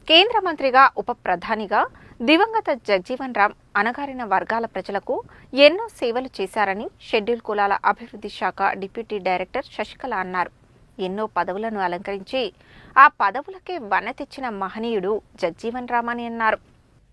కేంద్ర మంత్రిగా ఉప ప్రధానిగా దివంగత జగ్జీవన్ రామ్ అణగారిన వర్గాల ప్రజలకు ఎన్నో సేవలు చేశారని షెడ్యూల్ కులాల అభివృద్ధి శాఖ డిప్యూటీ డైరెక్టర్ శశికళ అన్నారు. ఎన్నో పదవులను అలంకరించి ఆ పదవులకే వన్న తెచ్చిన మహనీయుడు జగ్జీవన్ రామ్ అని అన్నారు.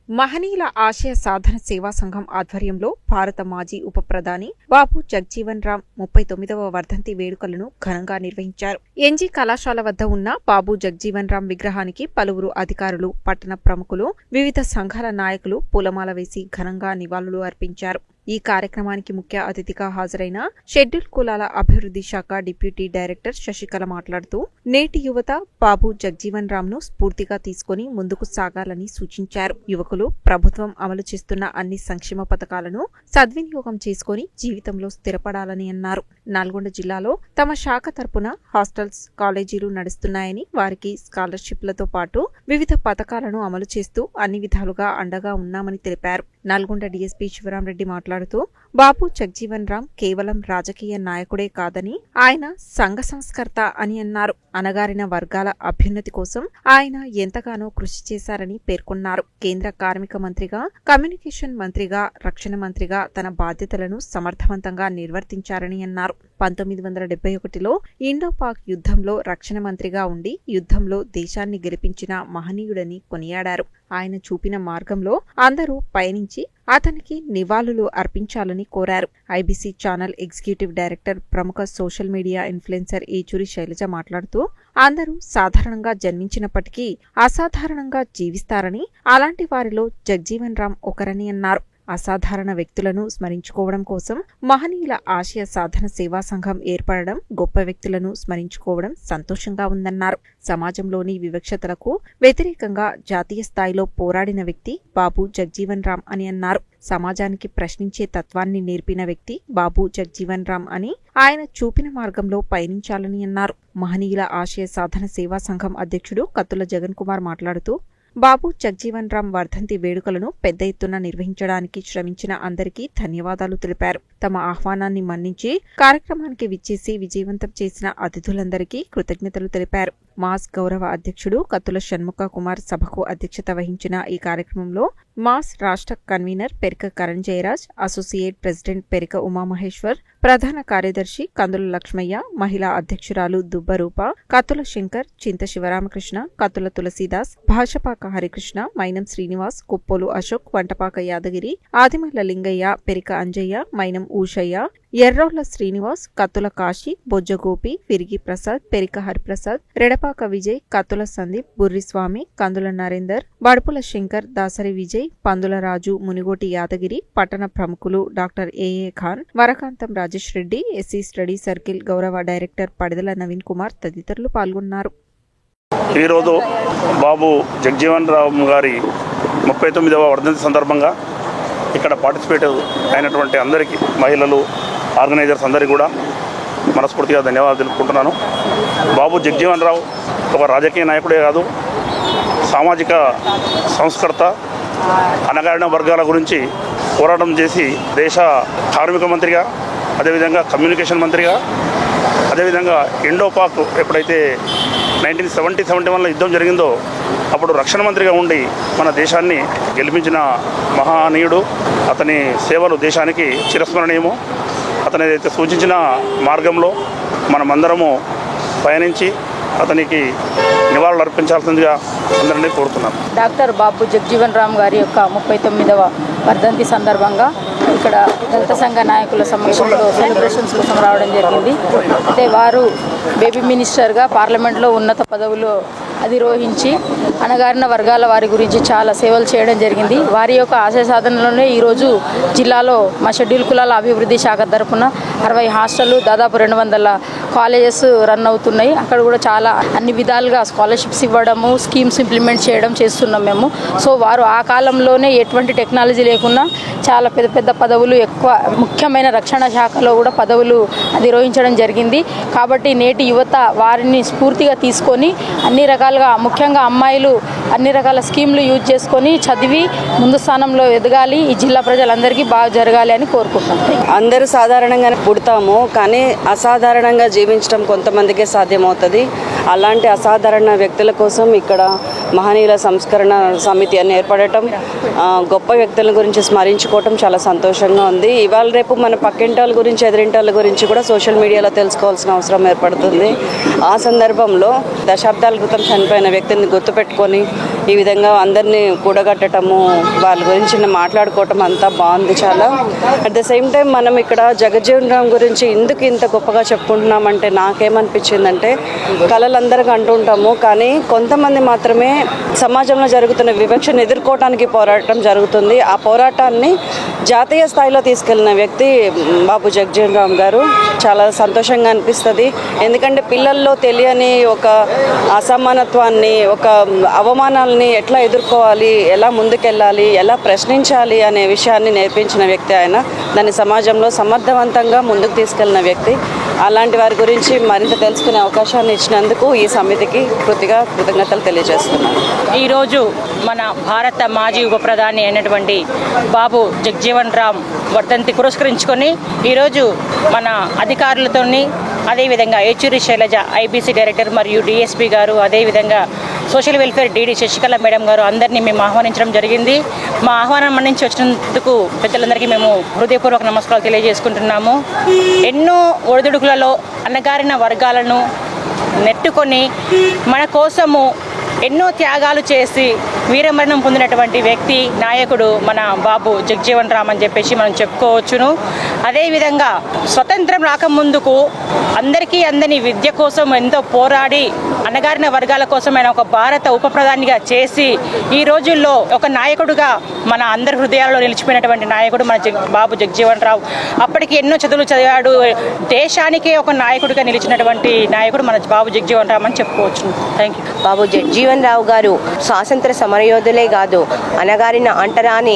మహనీయుల ఆశయ సాధన సేవా సంఘం ఆధ్వర్యంలో భారత మాజీ ఉప ప్రధాని బాబు జగ్జీవన్ రామ్ 39వ వర్ధంతి వేడుకలను ఘనంగా నిర్వహించారు. ఎన్జీ కళాశాల వద్ద ఉన్న బాబు జగ్జీవన్ రామ్ విగ్రహానికి పలువురు అధికారులు, పట్టణ ప్రముఖులు, వివిధ సంఘాల నాయకులు పూలమాల వేసి ఘనంగా నివాళులు అర్పించారు. ఈ కార్యక్రమానికి ముఖ్య అతిథిగా హాజరైన షెడ్యూల్ కులాల అభివృద్ధి శాఖ డిప్యూటీ డైరెక్టర్ శశికళ మాట్లాడుతూ, నేటి యువత బాబు జగ్జీవన్ రామ్ ను స్ఫూర్తిగా తీసుకుని ముందుకు సాగాలని సూచించారు. యువకులు ప్రభుత్వం అమలు చేస్తున్న అన్ని సంక్షేమ పథకాలను సద్వినియోగం చేసుకుని జీవితంలో స్థిరపడాలని అన్నారు. నల్గొండ జిల్లాలో తమ శాఖ తరపున హాస్టల్స్, కాలేజీలు నడుస్తున్నాయని, వారికి స్కాలర్షిప్లతో పాటు వివిధ పథకాలను అమలు చేస్తూ అన్ని విధాలుగా అండగా ఉన్నామని తెలిపారు. నల్గొండ డీఎస్పీ శివరాంరెడ్డి మాట్లాడుతూ, బాబు జగ్జీవన్ రామ్ కేవలం రాజకీయ నాయకుడే కాదని ఆయన సంఘ సంస్కర్త అని అన్నారు. అణగారిన వర్గాల అభ్యున్నతి కోసం ఆయన ఎంతగానో కృషి చేశారని పేర్కొన్నారు. కేంద్ర కార్మిక మంత్రిగా, కమ్యూనికేషన్ మంత్రిగా, రక్షణ మంత్రిగా తన బాధ్యతలను సమర్థవంతంగా నిర్వర్తించారని అన్నారు. 1971లో ఇండో-పాక్ యుద్ధంలో రక్షణ మంత్రిగా ఉండి యుద్ధంలో దేశాన్ని గెలిపించిన మహనీయుడని కొనియాడారు. ఆయన చూపిన మార్గంలో అందరూ పయనించి అతనికి నివాళులు అర్పించాలని కోరారు. ఐబీసీ ఛానల్ ఎగ్జిక్యూటివ్ డైరెక్టర్, ప్రముఖ social media influencer Yechuri Sailaja మాట్లాడుతూ, అందరూ సాధారణంగా జన్మించినప్పటికీ అసాధారణంగా జీవిస్తారని, అలాంటి వారిలో జగ్జీవన్ రామ్ ఒకరని అన్నారు. అసాధారణ వ్యక్తులను స్మరించుకోవడం కోసం మహనీయుల ఆశయ సాధన సేవా సంఘం ఏర్పడడం, గొప్ప వ్యక్తులను స్మరించుకోవడం సంతోషంగా ఉందన్నారు. సమాజంలోని వివక్షతలకు వ్యతిరేకంగా జాతీయ స్థాయిలో పోరాడిన వ్యక్తి బాబు జగ్జీవన్ రామ్ అని అన్నారు. సమాజానికి ప్రశ్నించే తత్వాన్ని నేర్పిన వ్యక్తి బాబు జగ్జీవన్ రామ్ అని, ఆయన చూపిన మార్గంలో పయనించాలని అన్నారు. మహనీయుల ఆశయ సాధన సేవా సంఘం అధ్యక్షుడు కత్తుల జగన్ కుమార్ మాట్లాడుతూ, బాబు జగ్జీవన్ రామ్ వర్ధంతి వేడుకలను పెద్ద ఎత్తున నిర్వహించడానికి శ్రమించిన అందరికీ ధన్యవాదాలు తెలిపారు. తమ ఆహ్వానాన్ని మన్నించి కార్యక్రమానికి విచ్చేసి విజయవంతం చేసిన అతిథులందరికీ కృతజ్ఞతలు తెలిపారు. మాస్ గౌరవ అధ్యక్షుడు కత్తుల షణ్ముఖ కుమార్ సభకు అధ్యక్షత వహించిన ఈ కార్యక్రమంలో మాస్ రాష్ట్ర convener Perika Karan Jayaraj, associate president Perika Umamaheshwar, ప్రధాన కార్యదర్శి కందుల లక్ష్మయ్య, మహిళా అధ్యక్షురాలు దుబ్బరూప, కత్తుల శంకర్, చింత శివరామకృష్ణ, కత్తుల తులసీదాస్, భాషపాక హరికృష్ణ, మైనం శ్రీనివాస్, కుప్పోలు అశోక్, వంటపాక యాదగిరి, ఆదిమల్ల లింగయ్య, పెరిక అంజయ్య, మైనం ఊషయ్య, ఎర్రోళ్ల శ్రీనివాస్, కత్తుల కాశీ, బొజ్జగోపి, విరిగి ప్రసాద్, పెరిక హరిప్రసాద్, రెడపాక విజయ్, కత్తుల సందీప్, బుర్రిస్వామి, కందుల నరేందర్, బడుపుల శంకర్, దాసరి విజయ్, పందుల రాజు, మునిగోటి యాదగిరి, పట్టణ ప్రముఖులు doctor A A Khan, Varakantham Rajesh Reddy, SC study circle గౌరవ డైరెక్టర్ పడిదల నవీన్ కుమార్ తదితరులు పాల్గొన్నారు. ఈరోజు బాబు జగ్జీవన్ రామ్ గారి 39వ వర్ధంతి సందర్భంగా ఇక్కడ పార్టిసిపేట్ అయినటువంటి అందరికీ, మహిళలు, ఆర్గనైజర్స్ అందరికీ కూడా మనస్ఫూర్తిగా ధన్యవాదాలు తెలుపుకుంటున్నాను. బాబు జగ్జీవన్ రామ్ ఒక రాజకీయ నాయకుడే కాదు, సామాజిక సంస్కర్త, అణగారిన వర్గాల గురించి పోరాటం చేసి దేశ కార్మిక మంత్రిగా, అదేవిధంగా కమ్యూనికేషన్ మంత్రిగా, అదేవిధంగా ఇండో-పాక్ ఎప్పుడైతే 1971లో యుద్ధం జరిగిందో అప్పుడు రక్షణ మంత్రిగా ఉండి మన దేశాన్ని గెలిపించిన మహనీయుడు. అతని సేవలు దేశానికి చిరస్మరణీయము. అతను ఏదైతే సూచించిన మార్గంలో మనమందరము పయనించి అతనికి నివాళులు అర్పించాల్సిందిగా అందరినీ కోరుతున్నాను. డాక్టర్ బాబు జగ్జీవన్ రామ్ గారి యొక్క 39వ వర్ధంతి సందర్భంగా ఇక్కడ దళిత సంఘ నాయకుల సమక్షంలో సెలబ్రేషన్స్ కోసం రావడం జరిగింది. అయితే వారు బేబీ మినిస్టర్గా పార్లమెంట్లో ఉన్నత పదవులు అధిరోహించి అణగారిన వర్గాల వారి గురించి చాలా సేవలు చేయడం జరిగింది. వారి యొక్క ఆశయ సాధనలోనే ఈరోజు జిల్లాలో మా షెడ్యూల్ కులాల అభివృద్ధి శాఖ తరఫున 60 హాస్టళ్ళు, దాదాపు 200 కాలేజెస్ రన్ అవుతున్నాయి. అక్కడ కూడా చాలా అన్ని విధాలుగా స్కాలర్షిప్స్ ఇవ్వడము, స్కీమ్స్ ఇంప్లిమెంట్ చేయడం చేస్తున్నాం మేము. సో వారు ఆ కాలంలోనే ఎటువంటి టెక్నాలజీ లేకున్నా చాలా పెద్ద పెద్ద పదవులు, ఎక్కువ ముఖ్యమైన రక్షణ శాఖలో కూడా పదవులు అధిరోహించడం జరిగింది. కాబట్టి నేటి యువత వారిని స్ఫూర్తిగా తీసుకొని అన్ని రకాలుగా, ముఖ్యంగా అమ్మాయిలు అన్ని రకాల స్కీమ్లు యూజ్ చేసుకొని చదివి ముందు స్థానంలో ఎదగాలి, ఈ జిల్లా ప్రజలందరికీ బాగా జరగాలి అని కోరుకుంటున్నాం. అందరూ సాధారణంగానే పుడతాము, కానీ అసాధారణంగా జీవించడం కొంతమందికే సాధ్యమవుతుంది. అలాంటి అసాధారణ వ్యక్తుల కోసం ఇక్కడ మహనీయుల సంస్కరణ సమితి అని ఏర్పడటం, గొప్ప వ్యక్తుల గురించి స్మరించుకోవటం చాలా సంతోషంగా ఉంది. ఇవాళ రేపు మన పక్కింటాల గురించి ఎదిరింటాల గురించి కూడా సోషల్ మీడియాలో తెలుసుకోవాల్సిన అవసరం ఏర్పడుతుంది. ఆ సందర్భంలో దశాబ్దాల క్రితం చనిపోయిన వ్యక్తిని గుర్తుపెట్టుకొని ఈ విధంగా అందరినీ కూడగట్టడము, వాళ్ళ గురించి మాట్లాడుకోవటం అంతా బాగుంది చాలా. అట్ ద సేమ్ టైం మనం ఇక్కడ జగజ్జీవన్ రామ్ గురించి ఎందుకు ఇంత గొప్పగా చెప్పుకుంటున్నామంటే నాకేమనిపించిందంటే, కళలందరికీ అంటుంటాము కానీ కొంతమంది మాత్రమే సమాజంలో జరుగుతున్న వివక్షను ఎదుర్కోవడానికి పోరాటం జరుగుతుంది. ఆ పోరాటాన్ని జాతీయ స్థాయిలో తీసుకెళ్లిన వ్యక్తి బాబు జగజ్జీవన్ రామ్ గారు. చాలా సంతోషంగా అనిపిస్తుంది. ఎందుకంటే పిల్లల్లో తెలియని ఒక అసమానత్వాన్ని, ఒక అవమానాలని ఎట్లా ఎదుర్కోవాలి, ఎలా ముందుకెళ్ళాలి, ఎలా ప్రశ్నించాలి అనే విషయాన్ని నేర్పించిన వ్యక్తి ఆయన. దాన్ని సమాజంలో సమర్థవంతంగా ముందుకు తీసుకెళ్లిన వ్యక్తి. అలాంటి వారి గురించి మరింత తెలుసుకునే అవకాశాన్ని ఇచ్చినందుకు ఈ సమితికి కృతజ్ఞతలు తెలియజేస్తున్నాను. ఈరోజు మన భారత మాజీ ఉప ప్రధాని అయినటువంటి బాబు జగజ్జీవన్ రామ్ వర్ధంతి పురస్కరించుకొని ఈరోజు మన అధికారులతోని, అదేవిధంగా ఏచూరి శైలజ ఐబీసీ డైరెక్టర్ మరియు డిఎస్పీ గారు, అదేవిధంగా social welfare DD Sasikala madam గారు అందరినీ మేము ఆహ్వానించడం జరిగింది. మా ఆహ్వానం మన్నించి వచ్చినందుకు పెద్దలందరికీ మేము హృదయపూర్వక నమస్కారాలు తెలియజేసుకుంటున్నాము. ఎన్నో ఒడిదుడుకులలో అణగారిన వర్గాలను నెట్టుకొని మన కోసము ఎన్నో త్యాగాలు చేసి వీరమరణం పొందినటువంటి వ్యక్తి, నాయకుడు మన బాబు జగజ్జీవన్ రామ్ అని చెప్పేసి మనం చెప్పుకోవచ్చును. అదేవిధంగా స్వతంత్రం రాకముందుకు అందరికీ అందని విద్య కోసం ఎంతో పోరాడి అణగారిన వర్గాల కోసం ఆయన ఒక భారత ఉప ప్రధానిగా చేసి ఈ రోజుల్లో ఒక నాయకుడుగా మన అందరి హృదయాల్లో నిలిచిపోయినటువంటి నాయకుడు మన బాబు జగజ్జీవన్ రామ్. అప్పటికి ఎన్నో చదువులు చదివాడు. దేశానికే ఒక నాయకుడిగా నిలిచినటువంటి నాయకుడు మన బాబు జగజ్జీవన్ రామ్ అని చెప్పుకోవచ్చు. Thank you. బాబు జగజ్జీవన్ రావు గారు స్వాతంత్ర సమరయోధులే కాదు, అనగారిన అంటరాని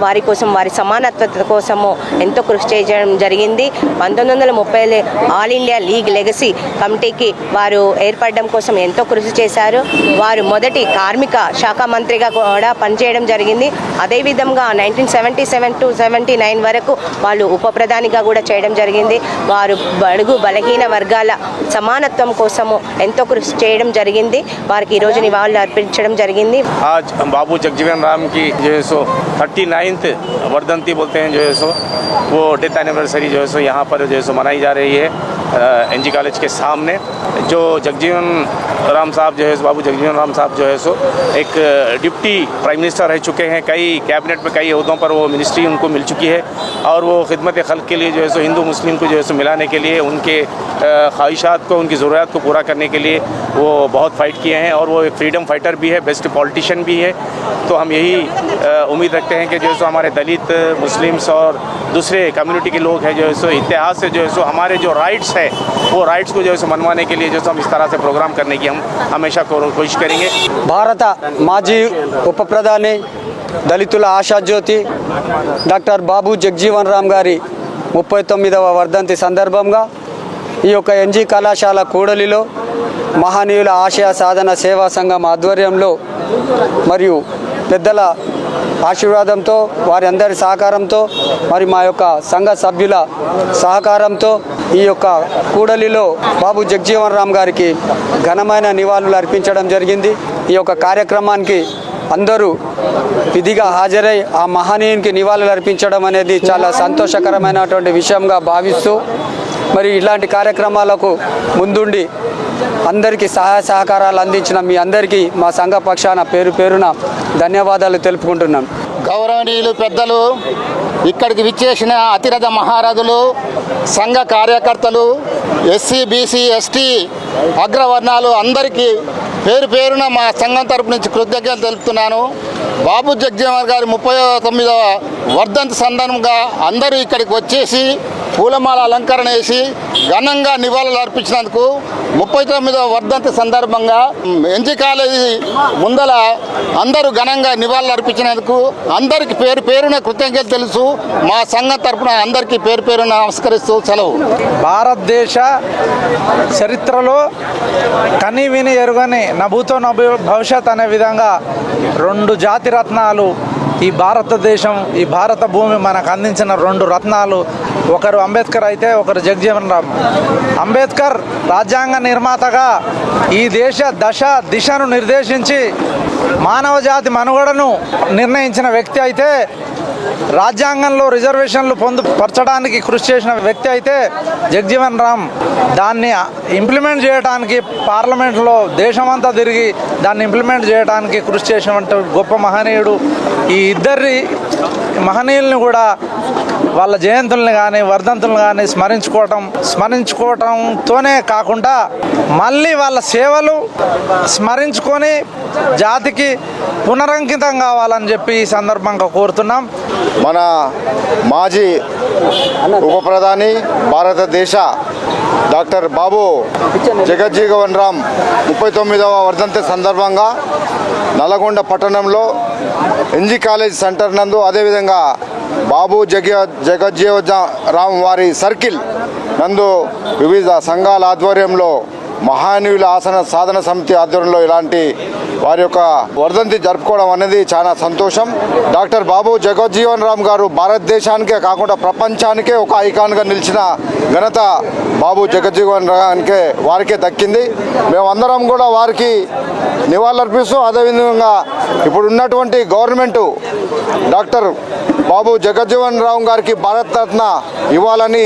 వారి కోసం, వారి సమానత్వత కోసము ఎంతో కృషి చేయడం జరిగింది. 1930 ఆల్ ఇండియా లీగ్ లెగసీ కమిటీకి వారు ఏర్పడడం కోసం ఎంతో కృషి చేశారు. వారు మొదటి కార్మిక శాఖ మంత్రిగా కూడా పనిచేయడం జరిగింది. అదేవిధంగా 1977 to 79 వరకు వాళ్ళు ఉప ప్రధానిగా కూడా చేయడం జరిగింది. వారు బడుగు బలహీన వర్గాల సమానత్వం కోసము ఎంతో కృషి చేయడం జరిగింది. వారికి ఈరోజు నివాళులు అర్పించడం జరిగింది. आज बाबू जगजीवन राम की जो है सो 39th वर्धंती बोलते हैं जो है सो, वो डेथ एनिवर्सरी जो है सो यहाँ पर जो है सो मनाई जा रही है एनजी कॉलेज के सामने. जो जगजीवन राम साहब जो है, बाबू जगजीवन राम साहब जो है सो एक डिप्टी प्राइम मिनिस्टर रह चुके हैं. कई कैबिनेट में कई ओहदों पर वो मिनिस्ट्री उनको मिल चुकी है और वो खिदमत खल्क के लिए जो है सो हिंदू मुस्लिम को जो है सो मिलाने के लिए, उनके ख्वाहिशात को, उनकी ज़रूरत को पूरा करने के लिए वो बहुत फाइट किए हैं और वो एक फ्रीडम फाइटर भी है, बेस्ट पॉलिटिशियन भी है. तो हम यही उम्मीद रखते हैं कि जो है सो हमारे दलित, मुस्लिम्स और दूसरे कम्युनिटी के लोग हैं जो है सो इतिहास से जो है सो हमारे जो राइट्स है, वो राइट्स को जो है सो मनवाने के लिए जो है सो हम इस तरह से प्रोग्राम करने की हम हमेशा कोशिश करेंगे. భారత మాజీ ఉప ప్రధాని, దళితుల ఆశాజ్యోతి డాక్టర్ బాబు జగజ్జీవన్ రామ్ గారి 39వ వర్ధంతి సందర్భంగా ఈ యొక్క ఎన్జీ కళాశాల కూడలిలో మహనీయుల ఆశయ సాధన సేవా సంఘం ఆధ్వర్యంలో మరియు పెద్దల ఆశీర్వాదంతో, వారి అందరి సహకారంతో, మరి మా యొక్క సంఘ సభ్యుల సహకారంతో ఈ యొక్క కూడలిలో బాబు జగజ్జీవన్ రామ్ గారికి ఘనమైన నివాళులు అర్పించడం జరిగింది. ఈ యొక్క కార్యక్రమానికి అందరూ విధిగా హాజరై ఆ మహనీయునికి నివాళులు అర్పించడం అనేది చాలా సంతోషకరమైనటువంటి విషయంగా భావిస్తూ, మరి ఇలాంటి కార్యక్రమాలకు ముందుండి అందరికీ సహాయ సహకారాలు అందించిన మీ అందరికీ మా సంఘ పక్షాన పేరు పేరున ధన్యవాదాలు తెలుపుకుంటున్నాం. గౌరవనీయులు పెద్దలు, ఇక్కడికి విచ్చేసిన అతిరథ మహారథులు, సంఘ కార్యకర్తలు, ఎస్సీ బీసీ ఎస్టీ అగ్రవర్ణాలు అందరికీ పేరు పేరున మా సంఘం తరపు నుంచి కృతజ్ఞతలు తెలుపుతున్నాను. బాబు జగజ్జీవన్ గారి 39వ వర్ధంతి సందర్భంగా అందరూ ఇక్కడికి వచ్చేసి పూలమాల అలంకరణ వేసి ఘనంగా నివాళులు అర్పించినందుకు 39వ వర్ధంతి సందర్భంగా ఎన్జీ కాలేజీ ముందల అందరూ ఘనంగా నివాళులు అర్పించినందుకు అందరికి పేరు పేరున కృతజ్ఞతలు తెలుసు. మా సంఘం తరపున అందరికీ పేరు పేరున నమస్కరిస్తూ సెలవు. భారతదేశ చరిత్రలో కని విని ఎరుగని నభూతో భవిష్యత్ అనే విధంగా 2 జాతి రత్నాలు ఈ భారతదేశం, ఈ భారత భూమి మనకు అందించిన 2 రత్నాలు. ఒకరు అంబేద్కర్ అయితే ఒకరు జగజీవన్ రామ్. అంబేద్కర్ రాజ్యాంగ నిర్మాతగా ఈ దేశ దిశను నిర్దేశించి మానవ జాతి మనుగడను నిర్ణయించిన వ్యక్తి అయితే, రాజ్యాంగంలో రిజర్వేషన్లు పొందుపరచడానికి కృషి చేసిన వ్యక్తి అయితే జగజీవన్ రామ్. దాన్ని ఇంప్లిమెంట్ చేయడానికి పార్లమెంట్లో దేశమంతా తిరిగి దాన్ని ఇంప్లిమెంట్ చేయడానికి కృషి చేసినటువంటి గొప్ప మహనీయుడు. ఈ ఇద్దరి మహనీయుల్ని కూడా వాళ్ళ జయంతుల్ని కానీ వర్ధంతులను కానీ స్మరించుకోవటంతోనే కాకుండా మళ్ళీ వాళ్ళ సేవలు స్మరించుకొని జాతికి పునరంకితం కావాలని చెప్పి ఈ సందర్భంగా కోరుతున్నాం. మన మాజీ ఉప ప్రధాని భారతదేశ డాక్టర్ బాబు జగజ్జీవన్ రామ్ 39వ వర్ధంతి సందర్భంగా నల్గొండ పట్టణంలో ఎన్జీ కాలేజ్ సెంటర్ నందు, అదేవిధంగా బాబు జగజ్జీవన్ రామ్ వారి సర్కిల్ నందు వివిధ సంఘాల ఆధ్వర్యంలో మహానీయుల ఆసన సాధన సమితి ఆధ్వర్యంలో ఇలాంటి వారి యొక్క వర్ధంతి జరుపుకోవడం అనేది చాలా సంతోషం. డాక్టర్ బాబు జగజ్జీవన్ రామ్ గారు భారతదేశానికే కాకుండా ప్రపంచానికే ఒక ఐకాన్గా నిలిచిన ఘనత బాబు జగజ్జీవన్ రామ్కే వారికే దక్కింది. మేమందరం కూడా వారికి నివాళులర్పిస్తూ, అదేవిధంగా ఇప్పుడు ఉన్నటువంటి గవర్నమెంటు డాక్టర్ బాబు జగజ్జీవన్ రామ్ గారికి భారతరత్న ఇవ్వాలని